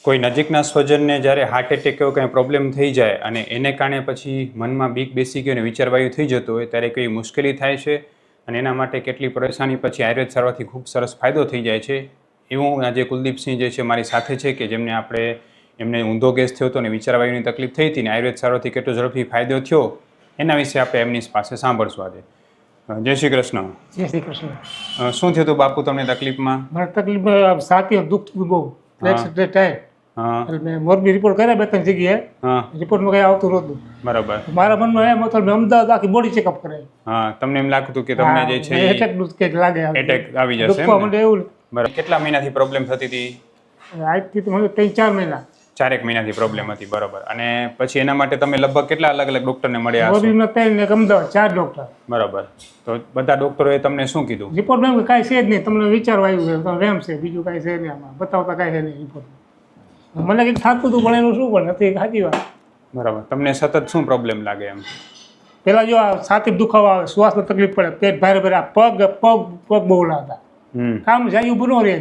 કોઈ નજીકના સ્વજનને જ્યારે હાર્ટ એટેક એવો કંઈ પ્રોબ્લેમ થઈ જાય અને એને કારણે પછી મનમાં બીક બેસી ગઈ અને વિચારવાયુ થઈ જતો હોય ત્યારે કઈ મુશ્કેલી થાય છે અને એના માટે કેટલી પરેશાની પછી આયુર્વેદ સારવારથી ખૂબ સરસ ફાયદો થઈ જાય છે એવું આજે કુલદીપસિંહ જે છે મારી સાથે છે કે જેમને એમને ઊંધો ગેસ થયો હતો અને વિચારવાયુની તકલીફ થઈ હતી ને આયુર્વેદ સારવારથી કેટલો ઝડપથી ફાયદો થયો એના વિશે આપણે એમની પાસે સાંભળશું આજે. જય શ્રી કૃષ્ણ. જય શ્રી કૃષ્ણ. શું થયું હતું બાપુ તમને તકલીફમાં? મને તકલીફ સાથી દુઃખ થયું બહુ થાય. એટલે મેં મોરબી રિપોર્ટ કર્યા 2-3 જગ્યાએ. રિપોર્ટમાં કઈ આવતું નહોતું. બરાબર. મારા મનમાં એમ હતું મેં અમદાવાદ આખી બોડી ચેકઅપ કરાવી. તમને એમ લાગતું કે તમને જે છે એટેક લાગે એટેક આવી જશે એવું. બરાબર. કેટલા મહિનાથી પ્રોબ્લેમ થતી હતી? આજથી તો મને 3-4 મહિના. 4 મહિનાથી પ્રોબ્લેમ હતી. બરાબર. અને પછી એના માટે તમે લગભગ કેટલા અલગ અલગ ડોક્ટરને મળ્યા હશો? મોરબીમાં 3 ને અમદાવાદ 4 ડોક્ટર. બરાબર. તો બધા ડોક્ટરોએ તમને શું કીધું? રિપોર્ટમાં કાંઈ છે જ નહીં, તમને વિચારવા આવ્યું છે, તમે વેમ છે, બીજું કાંઈ છે નહીં, આમાં બતાવતા કાંઈ છે નહીં રિપોર્ટ. મને કંઈક થતું હતું પણ એનું શું પણ નથી સાચી વાત. બરાબર. તમને સતત શું પ્રોબ્લેમ લાગે એમ? પેલા જો આ છાતી દુખાવા આવે, શ્વાસમાં તકલીફ પડે, પેટ ભારે ભારે, પગ બહુ લાગતા, કામ જાય ઊભું ન રહે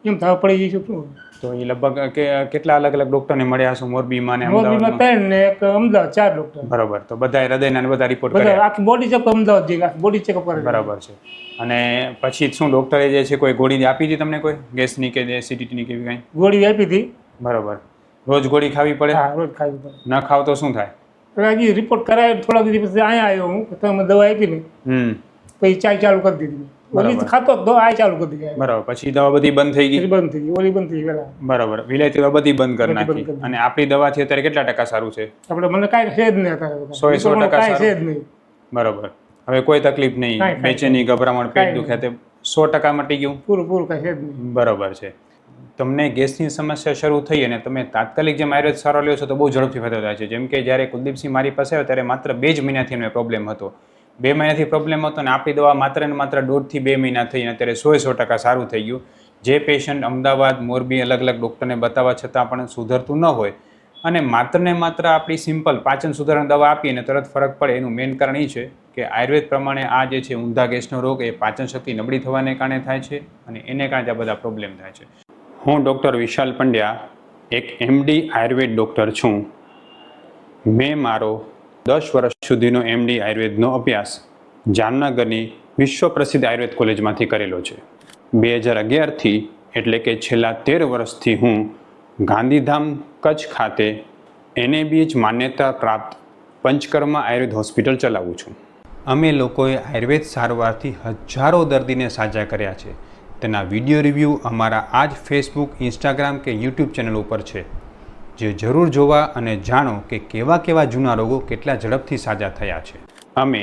એમ થવા પડી જઈશું શું. તો એ લગભગ કેટલા અલગ અલગ ડોક્ટરને મળ્યા હશો મોરબીમાં ને મોરબીમાં 3 ને એક અમદાવાદ 4 ડોક્ટર. બરાબર. તો બધા હૃદયના ને બધા રિપોર્ટ કર્યા? આખી બોડી ચેકઅપ અમદાવાદ જઈને આખી બોડી ચેકઅપ કરે. બરાબર છે. અને પછી શું ડોક્ટરે જે છે કોઈ ગોળી આપી હતી તમને, કોઈ ગેસની કે એસિડિટીની કે એવી કાંઈ ગોળી આપી હતી? બરાબર. રોજ ગોળી ખાવી પડે? હા, રોજ ખાવી પડે. ન ખાવ તો શું થાય? હજી રિપોર્ટ કરાવ્યો થોડા દિવસ પછી અહીંયા આવ્યો હું, તમે દવા આપી ને પછી ચાય ચાલુ કરી દીધી. ઓલી ખાતો તો આ ચાલુ કરી દીધી. બરાબર. પછી દવા બધી બંધ થઈ ગઈ? બંધ થઈ ગઈ, ઓલી બંધ થઈ ગઈ. બરાબર. વિલાયતી દવા બધી બંધ કરી નાખી. અને આપણી દવા છે અત્યારે કેટલા ટકા સારું છે? આપણે મને કાંઈ છે જ નહીં અત્યારે. 100% કાંઈ છે જ નહીં. બરાબર. હવે કોઈ તકલીફ નહીં, બેચેની, ગભરામણ, પેટ દુખે તે 100% મટી ગયું? પૂરું કાંઈ છે જ નહીં. બરાબર છે. તમને ગેસની સમસ્યા શરૂ થઈ અને તમે તાત્કાલિક જેમ આયુર્વેદ સારવાર લ્યો છો તો બહુ ઝડપથી ફાયદો થાય છે. જેમ કે જ્યારે કુલદીપસિંહ મારી પાસે આવ્યો ત્યારે માત્ર 2 જ મહિનાથી એમને પ્રોબ્લેમ હતો. 2 મહિનાથી પ્રોબ્લેમ હતો અને આપણી દવા માત્ર ને માત્ર 1.5 થી 2 મહિના થઈ અને અત્યારે 100% સારું થઈ ગયું. જે પેશન્ટ અમદાવાદ, મોરબી અલગ અલગ ડૉક્ટરને બતાવવા છતાં પણ સુધરતું ન હોય અને માત્ર ને માત્ર આપણી સિમ્પલ પાચન સુધારણ દવા આપી અને તરત ફરક પડે, એનું મેઇન કારણ એ છે કે આયુર્વેદ પ્રમાણે આ જે છે ઊંધા ગેસનો રોગ એ પાચન શક્તિ નબળી થવાને કારણે થાય છે અને એને કારણે આ બધા પ્રોબ્લેમ થાય છે. હું ડૉક્ટર વિશાલ પંડ્યા એક MD આયુર્વેદ ડૉક્ટર છું. મેં મારો 10 વર્ષ સુધીનો MD આયુર્વેદનો અભ્યાસ જામનગરની વિશ્વ પ્રસિદ્ધ આયુર્વેદ કોલેજમાંથી કરેલો છે. 2011થી એટલે કે છેલ્લા 13 વર્ષથી હું ગાંધીધામ કચ્છ ખાતે NABH માન્યતા પ્રાપ્ત પંચકર્મા આયુર્વેદ હોસ્પિટલ ચલાવું છું. અમે લોકોએ આયુર્વેદ સારવારથી હજારો દર્દીને સાજા કર્યા છે. તેના વિડીયો રિવ્યૂ અમારા આ જ ફેસબુક, ઇન્સ્ટાગ્રામ કે યુટ્યુબ ચેનલ ઉપર છે, જે જરૂર જોવા અને જાણો કે કેવા જૂના રોગો કેટલા ઝડપથી સાજા થયા છે. અમે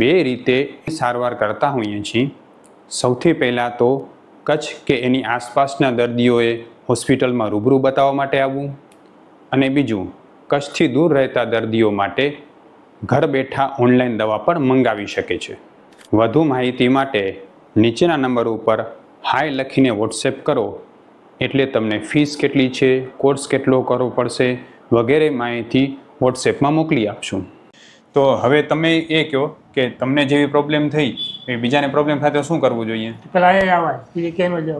2 રીતે સારવાર કરતા હોઈએ છીએ. સૌથી પહેલાં તો કચ્છ કે એની આસપાસના દર્દીઓએ હોસ્પિટલમાં રૂબરૂ બતાવવા માટે આવવું અને બીજું કચ્છથી દૂર રહેતા દર્દીઓ માટે ઘર બેઠા ઓનલાઈન દવા પણ મંગાવી શકે છે. વધુ માહિતી માટે નીચેના નંબર ઉપર હાય લખીને વોટ્સએપ કરો એટલે તમને ફીસ કેટલી છે, કોર્સ કેટલો કરવો પડશે વગેરે માહિતી વોટ્સએપમાં મોકલી આપશું. તો હવે તમે એ કહો કે તમને જેવી પ્રોબ્લેમ થઈ એ બીજાને પ્રોબ્લેમ થાય તો શું કરવું જોઈએ? પેલા એ આવાય બીજે કેનો જ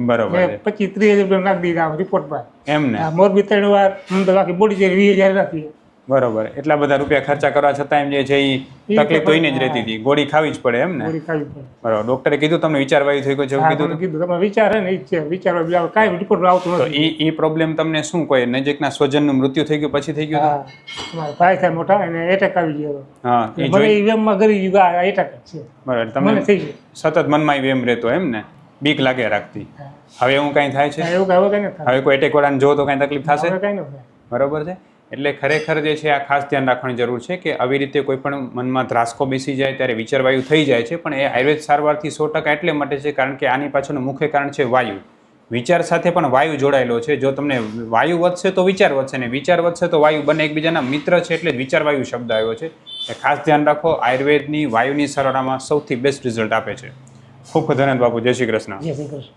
બરોબર. 25-30 હજાર નાખી દીધા રિપોર્ટમાં. એમ ને મોરબી 3 વાર અમદાવાદ આખી બોડી છે 20,000 નાખી. બરોબર. એટલા બધા રૂપિયા ખર્ચા કરવા છતાં એમ જે છે એ તકલીફ તો એને જ રહેતી હતી. ગોળી ખાવી જ પડે એમ ને? બરાબર. ડોક્ટરે કીધું તમને વિચારવાયું થઈ ગયું છે? કીધું તમે વિચાર હે ને ઈ છે વિચારવા કાંઈ રિપોર્ટ આવતું નથી. ઈ પ્રોબ્લેમ તમને શું કોઈ નજીકના સ્વજનનું મૃત્યુ થઈ ગયું પછી થઈ ગયું? હા, ભાઈ થાય મોટા અને એટેક આવી ગયો. હા, એ મને વેમમાં ગરી ગયું આ એટેક છે. બરાબર. તમને થઈ ગયું સતત મનમાં વેમ રહેતો એમ ને? બીક લાગે રાખતી. હવે એવું કાંઈ થાય છે? એવું કાંઈ નથી. હવે કોઈ એટેક વાળાને જો તો કાંઈ તકલીફ થશે? કાંઈ ન થાય. બરાબર છે. એટલે ખરેખર જે છે આ ખાસ ધ્યાન રાખવાની જરૂર છે કે આવી રીતે કોઈ પણ મનમાં ધ્રાસકો બેસી જાય ત્યારે વિચારવાયુ થઈ જાય છે, પણ એ આયુર્વેદ સારવારથી 100% એટલે માટે છે કારણ કે આની પાછળનું મુખ્ય કારણ છે વાયુ. વિચાર સાથે પણ વાયુ જોડાયેલો છે. જો તમને વાયુ વધશે તો વિચાર વધશે ને વિચાર વધશે તો વાયુ, બંને એકબીજાના મિત્ર છે એટલે જ વિચારવાયુ શબ્દ આવ્યો છે. એ ખાસ ધ્યાન રાખો. આયુર્વેદની વાયુની સારવારમાં સૌથી બેસ્ટ રિઝલ્ટ આપે છે. ખૂબ ખૂબ ધન્યવાદ બાપુ. જય શ્રી કૃષ્ણ. જય શ્રી કૃષ્ણ.